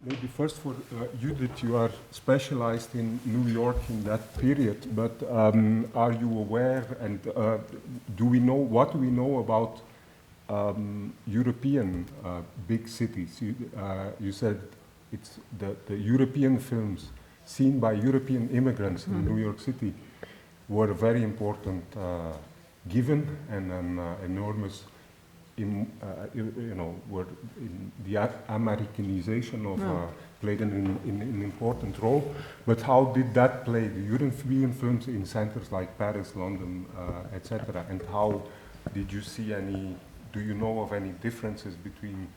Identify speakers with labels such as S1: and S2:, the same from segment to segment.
S1: Maybe first for Judith, you are specialized in New York in that period, but are you aware and what do we know about European big cities? You said it's the European films seen by European immigrants in New York City were a very important given and an enormous were in the Americanization of played an important role. But how did that play the European films in centers like Paris, London, etc.? And how did you see do you know of any differences between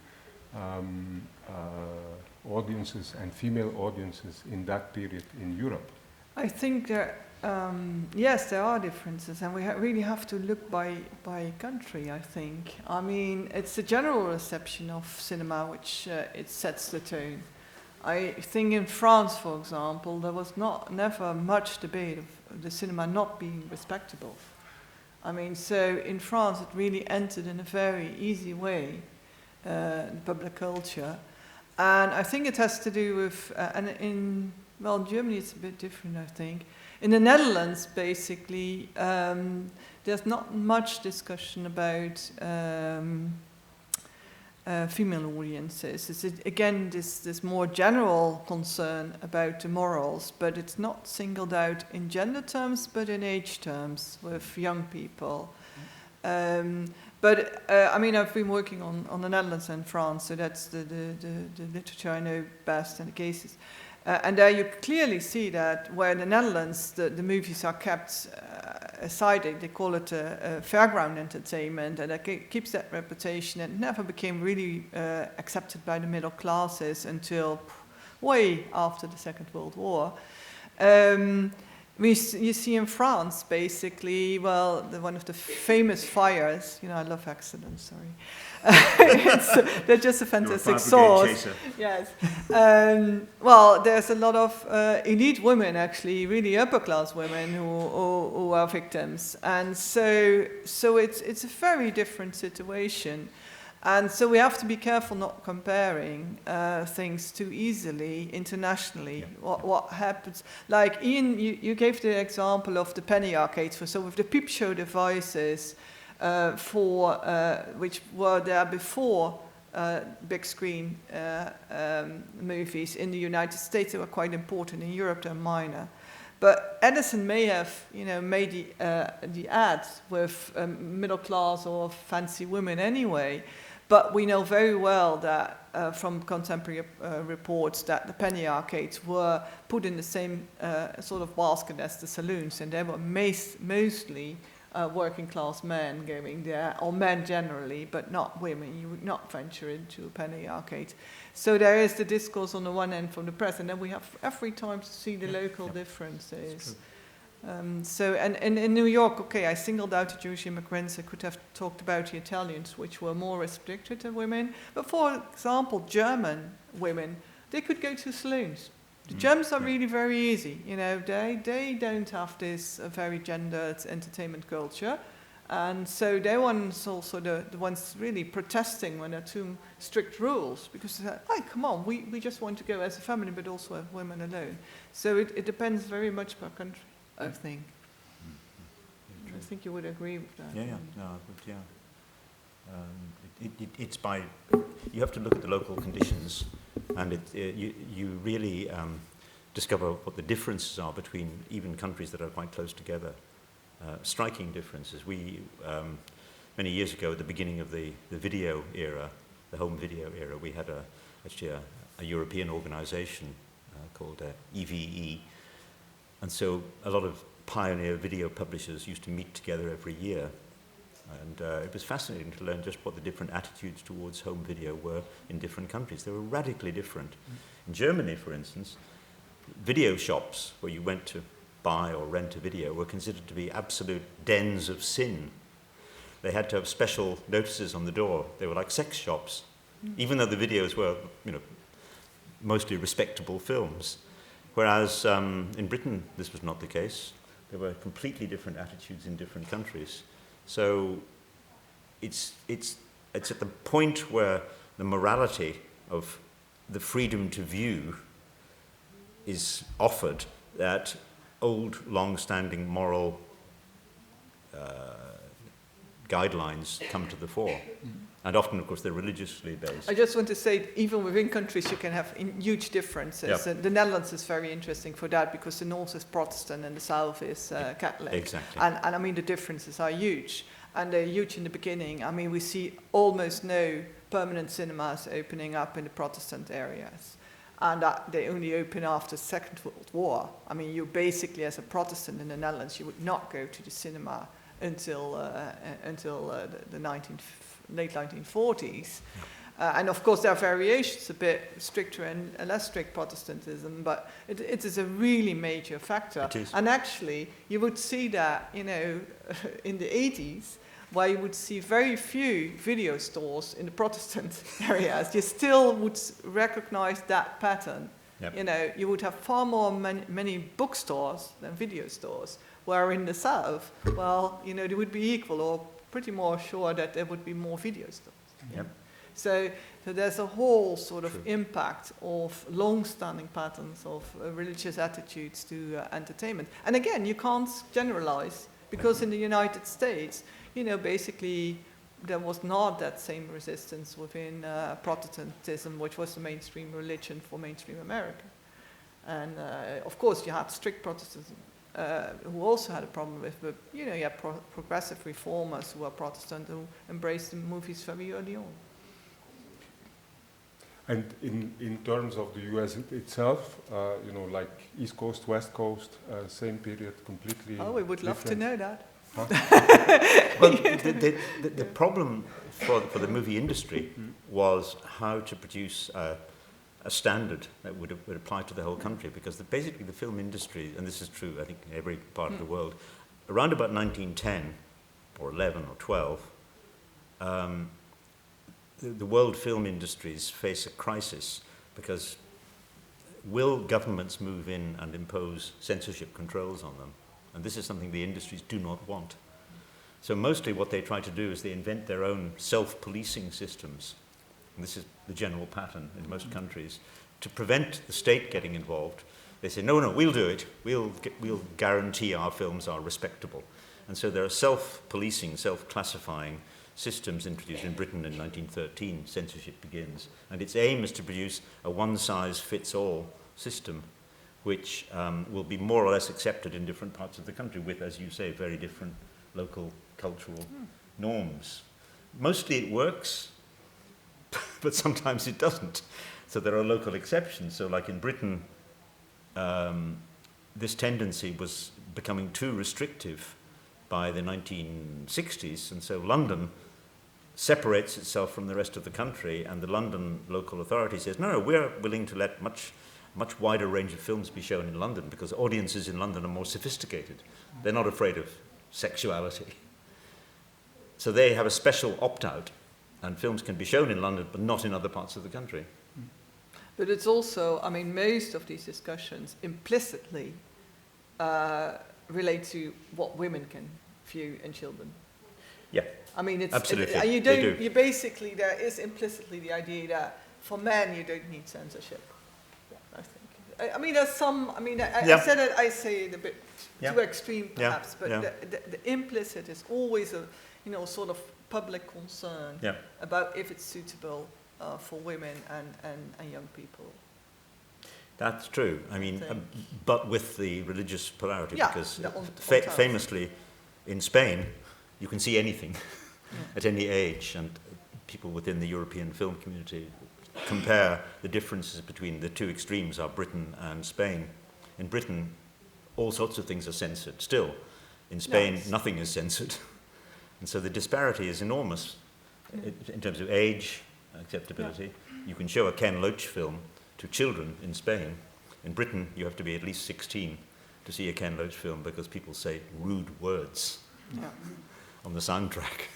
S1: audiences and female audiences in that period in Europe?
S2: I think yes, there are differences, and we really have to look by country, I think. I mean, it's the general reception of cinema which it sets the tone. I think in France, for example, there was never much debate of the cinema not being respectable. I mean, so in France it really entered in a very easy way, public culture. And I think it has to do with, in Germany it's a bit different, I think. In the Netherlands, basically, there's not much discussion about female audiences. It's again this more general concern about the morals, but it's not singled out in gender terms, but in age terms with young people. But I mean, I've been working on the Netherlands and France, so that's the literature I know best and the cases. And there you clearly see that where in the Netherlands the movies are kept aside, they call it a fairground entertainment, and it keeps that reputation. It never became really accepted by the middle classes until way after the Second World War. You see in France, basically, one of the famous fires, I love accidents, sorry. They're just a fantastic source. Yes. There's a lot of elite women, actually, really upper class women who are victims. And so it's a very different situation. And so we have to be careful not comparing things too easily internationally. Yeah. What happens? Like Ian, you gave the example of the penny arcades. So with the peep show devices, which were there before big screen movies in the United States, they were quite important. In Europe, they're minor. But Edison may have, made the ads with middle class or fancy women anyway. But we know very well that from contemporary reports that the penny arcades were put in the same sort of basket as the saloons, and they were mostly working class men going there, or men generally, but not women. You would not venture into a penny arcade. So there is the discourse on the one end from the press, and then we have every time to see the local differences. And in New York, okay, I singled out the Jewish immigrants. I could have talked about the Italians, which were more restricted to women. But for example, German women, they could go to saloons. The Germans are really very easy. They don't have this very gendered entertainment culture. And so they're also the ones really protesting when there are too strict rules, because they say, hey, come on, we just want to go as a family, but also have women alone. So it depends very much per country, I think. I think you would agree with that.
S3: It's by, you have to look at the local conditions, and you really discover what the differences are between even countries that are quite close together. Striking differences. We, many years ago, at the beginning of the video era, the home video era, we had actually a European organization called EVE. And so a lot of pioneer video publishers used to meet together every year. And it was fascinating to learn just what the different attitudes towards home video were in different countries. They were radically different. In Germany, for instance, video shops where you went to buy or rent a video were considered to be absolute dens of sin. They had to have special notices on the door. They were like sex shops, even though the videos were, mostly respectable films. Whereas in Britain, this was not the case. There were completely different attitudes in different countries. So it's at the point where the morality of the freedom to view is offered that old, long-standing moral guidelines come to the fore. And often, of course, they're religiously based.
S2: I just want to say, even within countries, you can have huge differences.
S3: Yep.
S2: The Netherlands is very interesting for that because the north is Protestant and the south is Catholic.
S3: Exactly.
S2: And I mean, the differences are huge. And they're huge in the beginning. I mean, we see almost no permanent cinemas opening up in the Protestant areas. And they only open after the Second World War. I mean, you basically, as a Protestant in the Netherlands, you would not go to the cinema until the late 1940s. And of course, there are variations, a bit stricter and less strict Protestantism, but it is a really major factor.
S3: It is.
S2: And actually, you would see that, you know, in the 80s, where you would see very few video stores in the Protestant areas, you still would recognize that pattern.
S3: Yep.
S2: You know, you would have far more many bookstores than video stores, where in the south, well, you know, they would be equal or pretty more sure that there would be more video stores.
S3: Yep.
S2: So there's a whole sort of
S3: True.
S2: impact of long-standing patterns of religious attitudes to entertainment. And again, you can't generalize, because in the United States, you know, basically there was not that same resistance within Protestantism, which was the mainstream religion for mainstream America. And of course, you had strict Protestantism, who also had a problem with, but you know, you had progressive reformers who were Protestant who embraced the movies very early on.
S1: And in terms of the US itself, you know, like East Coast, West Coast, same period, completely
S2: Oh, we would love to
S1: different.
S2: know that.
S1: Huh?
S3: Well, the problem for the movie industry was how to produce a standard that would apply to the whole country, because basically the film industry, and this is true, I think, in every part of the world, around about 1910, or 11 or 12, the world film industries face a crisis, because will governments move in and impose censorship controls on them? And this is something the industries do not want. So mostly what they try to do is they invent their own self-policing systems. And this is the general pattern in most countries. To prevent the state getting involved, they say, no, we'll do it. We'll guarantee our films are respectable. And so there are self-policing, self-classifying systems introduced in Britain in 1913. Censorship begins. And its aim is to produce a one-size-fits-all system which will be more or less accepted in different parts of the country with, as you say, very different local cultural norms. Mostly it works, but sometimes it doesn't. So there are local exceptions. So like in Britain, this tendency was becoming too restrictive by the 1960s, and so London separates itself from the rest of the country, and the London local authority says, no, we're willing to let much wider range of films be shown in London, because audiences in London are more sophisticated. They're not afraid of sexuality. So they have a special opt-out, and films can be shown in London, but not in other parts of the country.
S2: But it's also, I mean, most of these discussions implicitly relate to what women can view in children.
S3: Yeah,
S2: I mean, it's
S3: absolutely.
S2: you
S3: They
S2: don't.
S3: do.
S2: You basically, there is implicitly the idea that for men you don't need censorship. I think. I mean, there's some. I mean, I said it. I say it a bit too extreme, perhaps. But the implicit is always a, you know, sort of public concern about if it's suitable for women and young people.
S3: That's true. I mean, but with the religious polarity, because famously in Spain, you can see anything at any age, and people within the European film community compare the differences between the two extremes are Britain and Spain. In Britain, all sorts of things are censored still. In Spain, nothing is censored. And so the disparity is enormous in terms of age, acceptability. You can show a Ken Loach film to children in Spain. In Britain, you have to be at least 16 to see a Ken Loach film, because people say rude words on the soundtrack.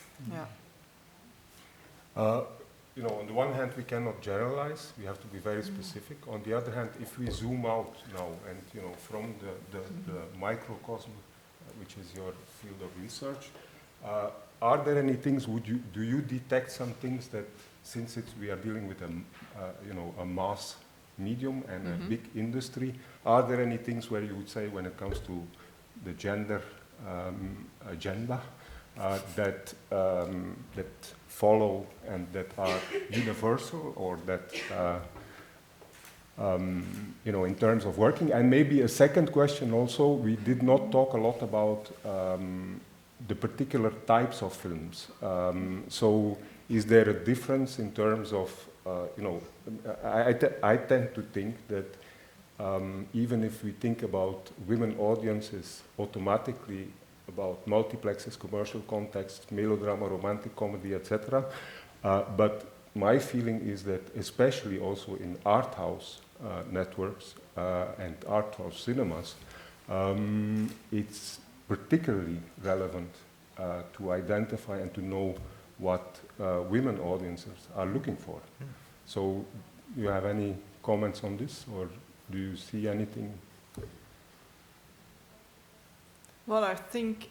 S1: You know, on the one hand, we cannot generalize. We have to be very specific. On the other hand, if we zoom out now and, you know, from the microcosm, which is your field of research, are there any things, do you detect some things that, since we are dealing with a mass medium and a big industry, are there any things where you would say, when it comes to the gender agenda, that follow and that are universal, or that in terms of working? And maybe a second question also, we did not talk a lot about the particular types of films. So is there a difference in terms of, I tend to think that even if we think about women audiences automatically about multiplexes, commercial context, melodrama, romantic comedy, etc. But my feeling is that especially also in art house networks and art house cinemas, it's particularly relevant to identify and to know what women audiences are looking for. So, do you have any comments on this, or do you see anything?
S2: Well, I think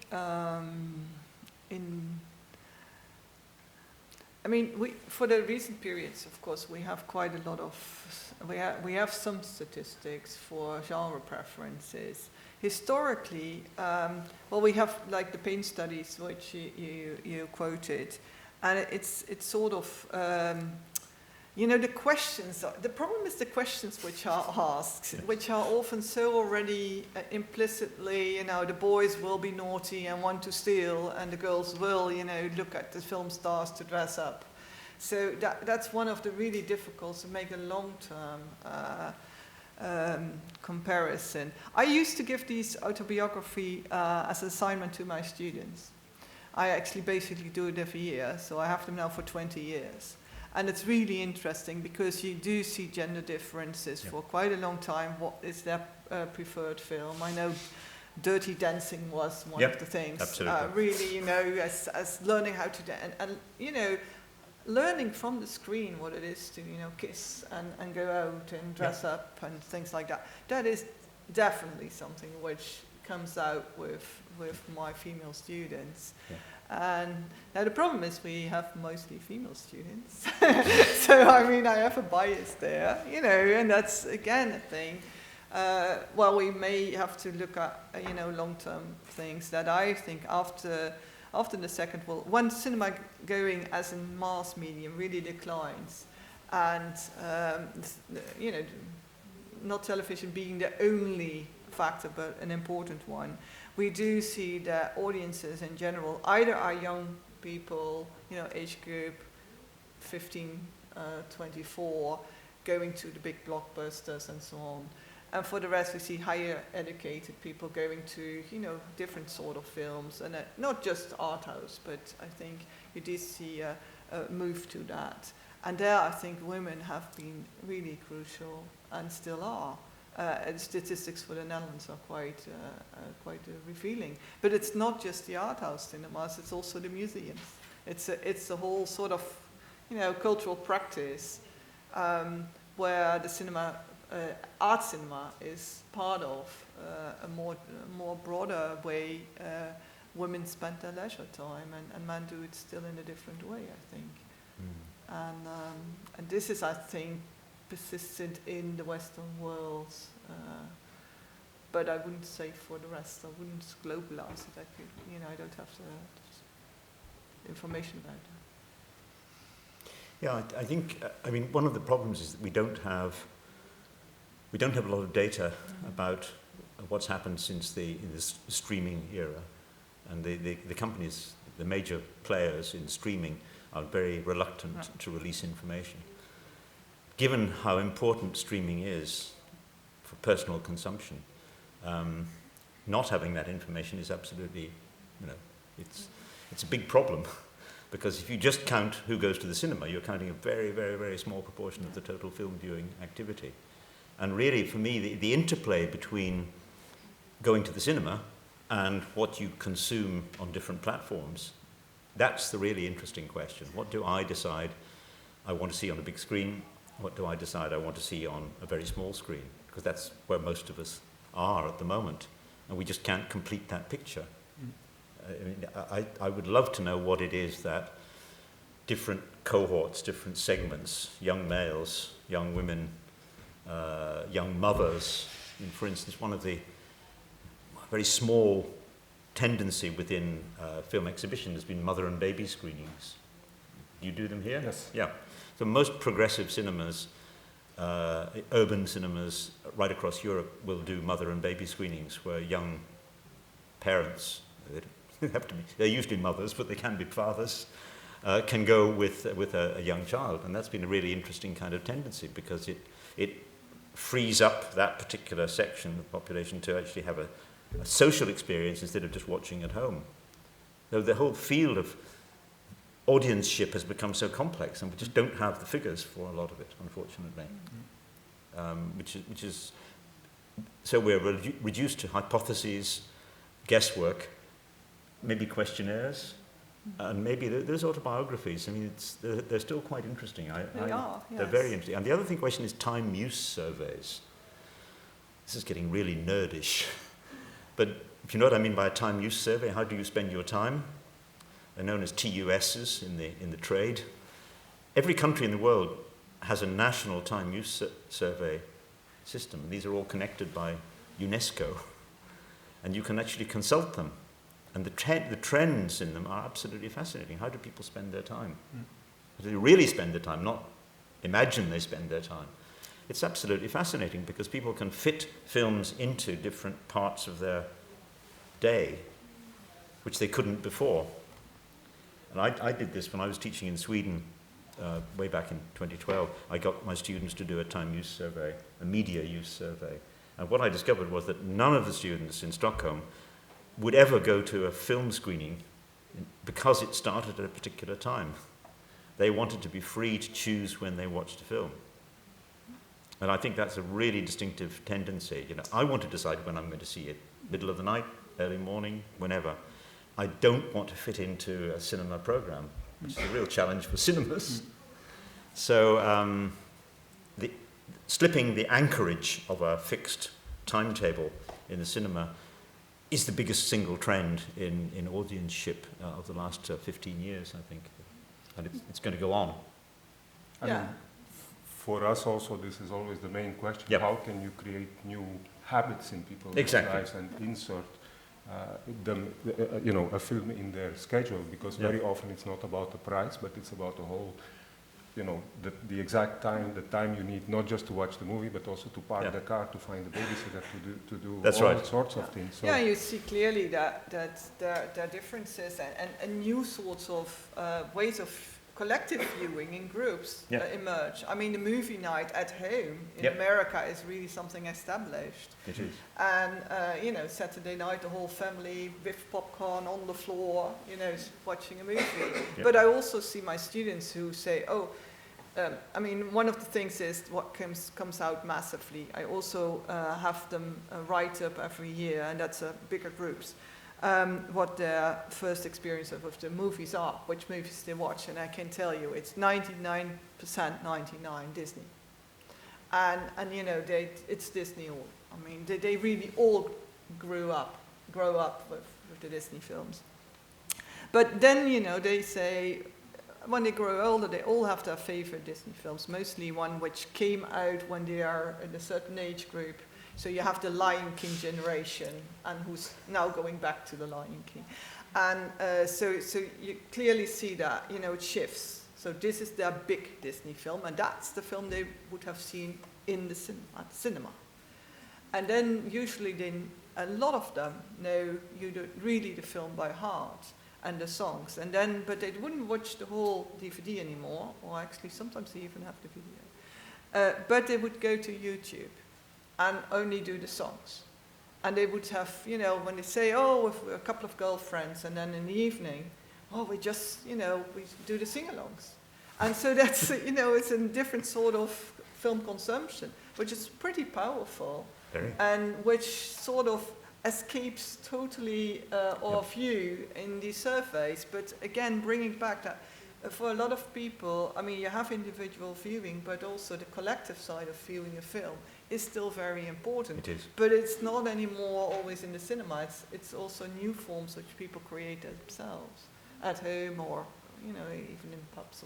S2: for the recent periods, of course, we have quite a lot of, we have some statistics for genre preferences. Historically, we have like the pain studies, which you quoted, and it's sort of, the questions, the problem is the questions which are asked, which are often so already implicitly, the boys will be naughty and want to steal, and the girls will, look at the film stars to dress up. So that's one of the really difficult to make a long-term comparison. I used to give these autobiography as an assignment to my students. I actually basically do it every year, so I have them now for 20 years. And it's really interesting because you do see gender differences for quite a long time. What is their preferred film? I know Dirty Dancing was one of the things.
S3: Absolutely.
S2: Really, as learning how to dance, and learning from the screen what it is to, kiss and go out and dress up and things like that. That is definitely something which comes out with my female students. Yeah. And now the problem is we have mostly female students. So, I have a bias there, and that's, again, a thing. We may have to look at, long-term things that I think after the Second World War, when cinema going as a mass medium really declines, and, not television being the only factor, but an important one, we do see that audiences in general either are young people, age group 15, 24, going to the big blockbusters and so on. And for the rest, we see higher educated people going to, different sort of films, and not just art house, but I think you did see a move to that. And there, I think women have been really crucial and still are. And statistics for the Netherlands are quite revealing. But it's not just the art house cinemas; it's also the museums. It's a whole sort of, cultural practice where the cinema, art cinema, is part of a more broader way women spend their leisure time, and men do it still in a different way, I think. And this is, I think, persistent in the Western world, but I wouldn't say for the rest. I wouldn't globalize it. I don't have the information about it.
S3: Yeah, I think. One of the problems is that we don't have a lot of data about what's happened since in the streaming era, and the companies, the major players in streaming, are very reluctant to release information. Given how important streaming is for personal consumption, not having that information is absolutely, it's a big problem, because if you just count who goes to the cinema, you're counting a very, very, very small proportion of the total film viewing activity. And really, for me, the interplay between going to the cinema and what you consume on different platforms, that's the really interesting question. What do I decide I want to see on a big screen? What do I decide I want to see on a very small screen? Because that's where most of us are at the moment, and we just can't complete that picture. I mean, I would love to know what it is that different cohorts, different segments, young males, young women, young mothers. And for instance, one of the very small tendency within film exhibition has been mother and baby screenings. You do them here?
S1: Yes.
S3: Yeah. So most progressive cinemas, urban cinemas right across Europe will do mother and baby screenings where young parents, they have to be, they're usually mothers, but they can be fathers, can go with a young child. And that's been a really interesting kind of tendency because it frees up that particular section of the population to actually have a social experience instead of just watching at home. So the whole field of audienceship has become so complex, and we just don't have the figures for a lot of it, unfortunately. Which is so we're reduced to hypotheses, guesswork, maybe questionnaires, and maybe there's autobiographies. I mean, they're still quite interesting.
S2: They are, yes.
S3: They're very interesting. And the other question is time use surveys. This is getting really nerdish. But if you know what I mean by a time use survey, how do you spend your time? They're known as TUSs in the trade. Every country in the world has a national time use survey system. These are all connected by UNESCO. And you can actually consult them. And the trends in them are absolutely fascinating. How do people spend their time? How do they really spend their time, not imagine they spend their time? It's absolutely fascinating because people can fit films into different parts of their day, which they couldn't before. And I did this when I was teaching in Sweden way back in 2012. I got my students to do a time use survey, a media use survey. And what I discovered was that none of the students in Stockholm would ever go to a film screening because it started at a particular time. They wanted to be free to choose when they watched a film. And I think that's a really distinctive tendency. You know, I want to decide when I'm going to see it, middle of the night, early morning, whenever. I don't want to fit into a cinema program, which is a real challenge for cinemas. So slipping the anchorage of a fixed timetable in the cinema is the biggest single trend in audienceship of the last 15 years, I think. And it's going to go on.
S1: I mean, for us also, this is always the main question.
S3: Yep.
S1: How can you create new habits in people's lives and insert them, a film in their schedule? Because very often it's not about the price, but it's about the whole, the exact time, the time you need, not just to watch the movie, but also to park the car, to find the babysitter, to do all sorts of things. So
S2: you see clearly that there are differences and new sorts of ways of collective viewing in groups emerge. I mean, the movie night at home in America is really something established.
S3: It is.
S2: And, Saturday night, the whole family with popcorn on the floor, watching a movie. But I also see my students who say, one of the things is what comes out massively. I also have them write up every year, and that's bigger groups. What their first experience of the movies are, which movies they watch, and I can tell you it's 99% Disney, and it's Disney all. I mean, they really all grow up with the Disney films. But then they say when they grow older, they all have their favorite Disney films, mostly one which came out when they are in a certain age group. So you have the Lion King generation, and who's now going back to the Lion King. And so you clearly see that, it shifts. So this is their big Disney film, and that's the film they would have seen in the cinema. And then usually a lot of them know really the film by heart and the songs. But they wouldn't watch the whole DVD anymore, or actually sometimes they even have the video. But they would go to YouTube and only do the songs. And they would have, when they say, with a couple of girlfriends, and then in the evening, we just, we do the sing-alongs. And so that's, it's a different sort of film consumption, which is pretty powerful.
S3: Very.
S2: And which sort of escapes totally our view in these surveys. But again, bringing back that for a lot of people, I mean, you have individual viewing, but also the collective side of viewing a film is still very important.
S3: It is.
S2: But it's not anymore always in the cinema. It's also new forms which people create themselves at home, or even in pubs.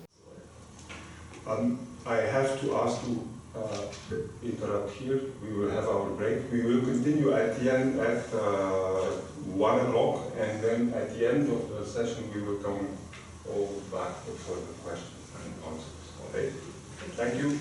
S1: I have to ask to interrupt here. We will have our break. We will continue at the end at 1 o'clock, and then at the end of the session we will come all back for further questions and answers. Okay. Thank you.